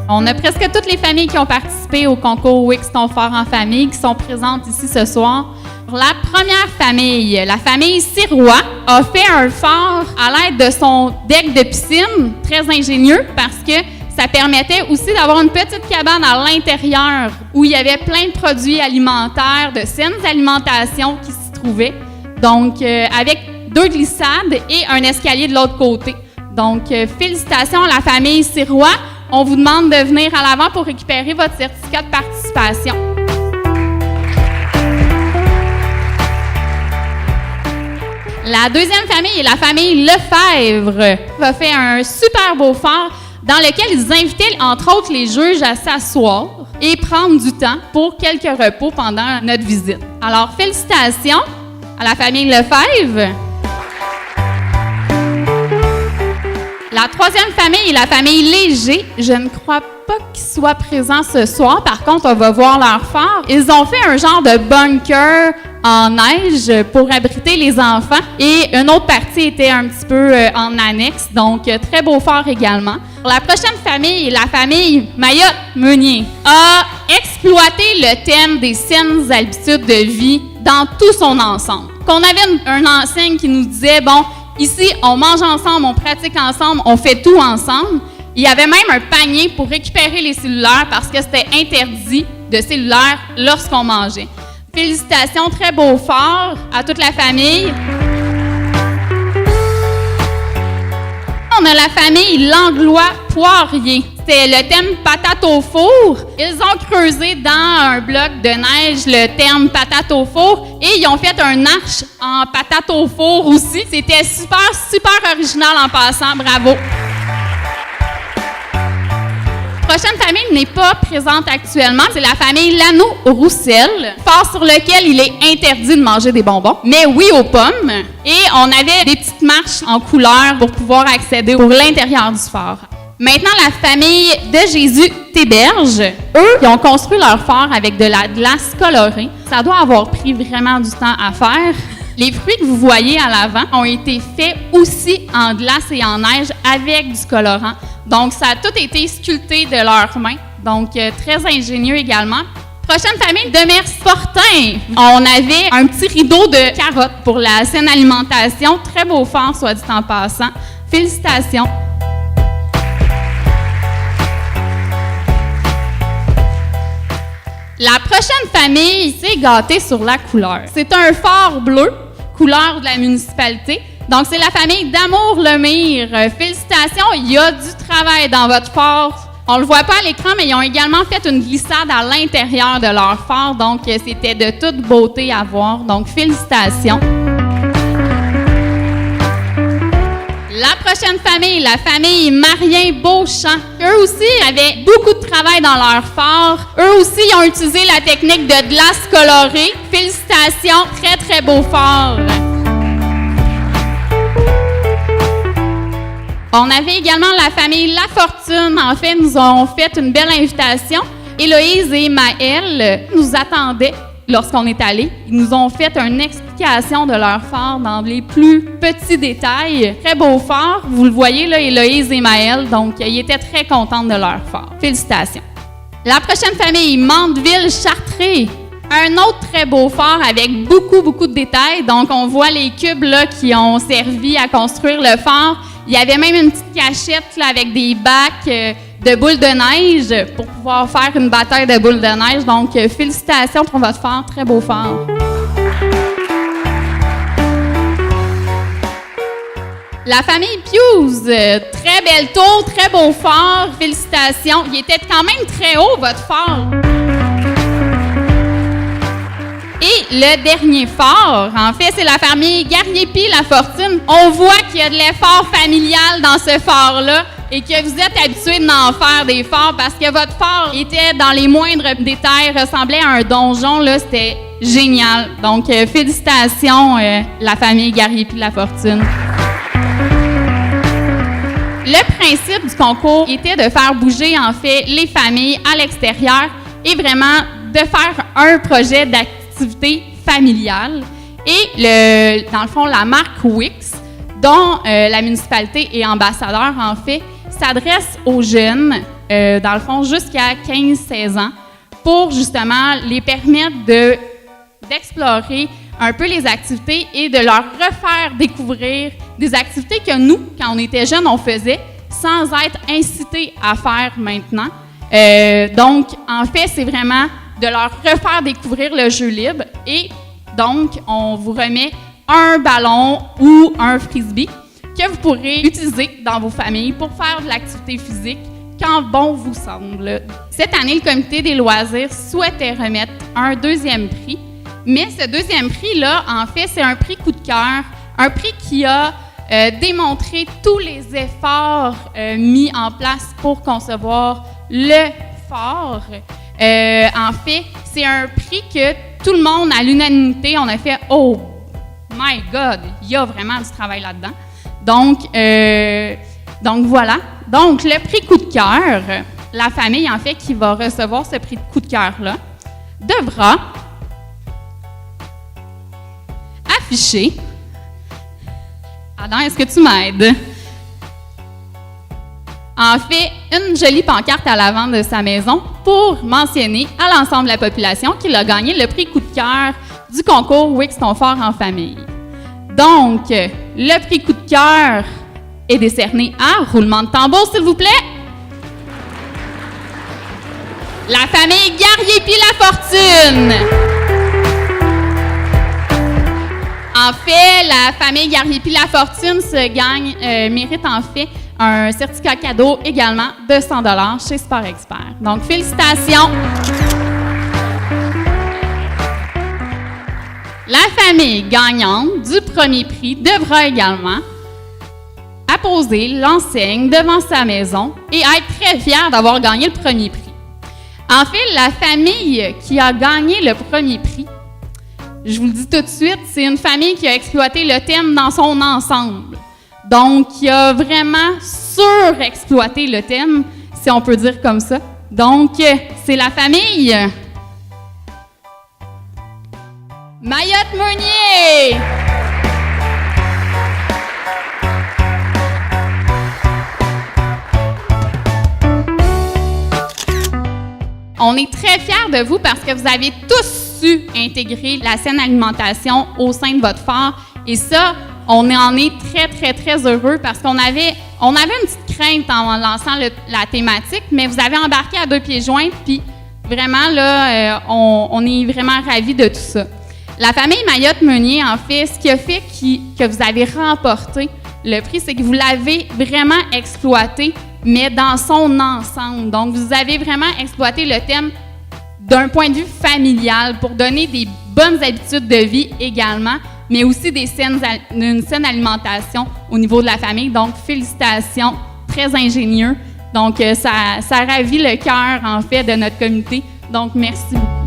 On a presque toutes les familles qui ont participé au concours Wix ton fort en famille qui sont présentes ici ce soir. La première famille, la famille Sirois, a fait un fort à l'aide de son deck de piscine, très ingénieux parce que ça permettait aussi d'avoir une petite cabane à l'intérieur où il y avait plein de produits alimentaires, de saines alimentations qui s'y trouvaient. Donc, avec 2 glissades et un escalier de l'autre côté. Donc, félicitations à la famille Sirois. On vous demande de venir à l'avant pour récupérer votre certificat de participation. La deuxième famille est la famille Lefebvre. Va faire un super beau fort dans lequel ils invitaient, entre autres, les juges à s'asseoir et prendre du temps pour quelques repos pendant notre visite. Alors, félicitations à la famille Lefebvre. La troisième famille est la famille Léger. Je ne crois pas qu'ils soient présents ce soir. Par contre, on va voir leur fort. Ils ont fait un genre de bunker en neige pour abriter les enfants. Et une autre partie était un petit peu en annexe. Donc, très beau fort également. La prochaine famille, la famille Mayotte-Meunier, a exploité le thème des saines habitudes de vie dans tout son ensemble. Qu'on avait une enseigne qui nous disait, bon, ici, on mange ensemble, on pratique ensemble, on fait tout ensemble. Il y avait même un panier pour récupérer les cellulaires parce que c'était interdit de cellulaire lorsqu'on mangeait. Félicitations, très beau fort à toute la famille. On a la famille Langlois-Poirier. C'était le thème patate au four. Ils ont creusé dans un bloc de neige le terme patate au four et ils ont fait un arche en patate au four aussi. C'était super, super original en passant. Bravo! La prochaine famille n'est pas présente actuellement. C'est la famille Lano-Roussel, fort sur lequel il est interdit de manger des bonbons, mais oui aux pommes. Et on avait des petites marches en couleur pour pouvoir accéder pour l'intérieur du fort. Maintenant, la famille de Jésus-Théberge, eux, ils ont construit leur fort avec de la glace colorée. Ça doit avoir pris vraiment du temps à faire. Les fruits que vous voyez à l'avant ont été faits aussi en glace et en neige avec du colorant. Donc, ça a tout été sculpté de leurs mains. Donc, très ingénieux également. Prochaine famille, Demers-Fortin. On avait un petit rideau de carottes pour la saine alimentation. Très beau fort, soit dit en passant. Félicitations. La prochaine famille, c'est gâté sur la couleur. C'est un fort bleu, couleur de la municipalité. Donc, c'est la famille d'Amour-Lemire. Félicitations, il y a du travail dans votre fort. On ne le voit pas à l'écran, mais ils ont également fait une glissade à l'intérieur de leur fort. Donc, c'était de toute beauté à voir. Donc, félicitations. La prochaine famille, la famille Marien-Beauchamp. Eux aussi avaient beaucoup de travail dans leur fort. Eux aussi, ils ont utilisé la technique de glace colorée. Félicitations, très, très beau fort. On avait également la famille Lafortune. En fait, nous ont fait une belle invitation. Héloïse et Maëlle nous attendaient lorsqu'on est allés. Ils nous ont fait une explication de leur fort dans les plus petits détails. Très beau fort. Vous le voyez, là, Héloïse et Maëlle. Donc, ils étaient très contentes de leur fort. Félicitations. La prochaine famille, Mandeville-Chartré. Un autre très beau fort avec beaucoup, beaucoup de détails. Donc, on voit les cubes là, qui ont servi à construire le fort. Il y avait même une petite cachette là, avec des bacs de boules de neige pour pouvoir faire une bataille de boules de neige. Donc, félicitations pour votre fort. Très beau fort. La famille Pius, très belle tour, très beau fort. Félicitations. Il était quand même très haut, votre fort. Et le dernier fort, en fait, c'est la famille Gariepi-Lafortune. On voit qu'il y a de l'effort familial dans ce fort-là et que vous êtes habitués d'en faire des forts parce que votre fort était dans les moindres détails, ressemblait à un donjon. Là, c'était génial. Donc, félicitations, la famille Gariepi-Lafortune. Le principe du concours était de faire bouger, en fait, les familles à l'extérieur et vraiment de faire un projet d'activité familiale. Et, dans le fond, la marque Wix, dont la municipalité est ambassadeur, en fait, s'adresse aux jeunes dans le fond, jusqu'à 15-16 ans, pour justement les permettre d'explorer un peu les activités et de leur refaire découvrir des activités que nous, quand on était jeunes, on faisait sans être incités à faire maintenant. Donc, en fait, c'est vraiment de leur refaire découvrir le jeu libre et donc, on vous remet un ballon ou un frisbee que vous pourrez utiliser dans vos familles pour faire de l'activité physique quand bon vous semble. Cette année, le comité des loisirs souhaitait remettre un deuxième prix, mais ce deuxième prix-là, en fait, c'est un prix coup de cœur, un prix qui a démontré tous les efforts mis en place pour concevoir le fort. En fait, c'est un prix que tout le monde, à l'unanimité, on a fait « Oh my God, il y a vraiment du travail là-dedans. » Donc voilà. Donc, le prix coup de cœur, la famille, en fait, qui va recevoir ce prix de coup de cœur-là, devra afficher... Adam, est-ce que tu m'aides? En fait, une jolie pancarte à l'avant de sa maison pour mentionner à l'ensemble de la population qu'il a gagné le prix coup de cœur du concours Wix ton fort en famille. Donc, le prix coup de cœur est décerné à, roulement de tambour s'il vous plaît, la famille Garrier-Puis-Lafortune. En fait, la famille Garrier-Puis-Lafortune mérite en fait un certificat cadeau également de 100$ chez Sport Expert. Donc, félicitations! La famille gagnante du premier prix devra également apposer l'enseigne devant sa maison et être très fière d'avoir gagné le premier prix. En fait, la famille qui a gagné le premier prix, je vous le dis tout de suite, c'est une famille qui a exploité le thème dans son ensemble. Donc, qui a vraiment surexploité le thème, si on peut dire comme ça. Donc, c'est la famille Mayotte-Meunier. On est très fiers de vous parce que vous avez tous su intégrer la saine alimentation au sein de votre fort. Et ça, on en est très, très, très heureux parce qu'on avait une petite crainte en lançant la thématique, mais vous avez embarqué à deux pieds joints, puis vraiment, là, on est vraiment ravis de tout ça. La famille Mayotte-Meunier, en fait, ce qui a fait que vous avez remporté le prix, c'est que vous l'avez vraiment exploité, mais dans son ensemble. Donc, vous avez vraiment exploité le thème d'un point de vue familial pour donner des bonnes habitudes de vie également, mais aussi une saine alimentation au niveau de la famille. Donc, félicitations, très ingénieux. Donc, ça ravit le cœur, en fait, de notre comité. Donc, merci beaucoup.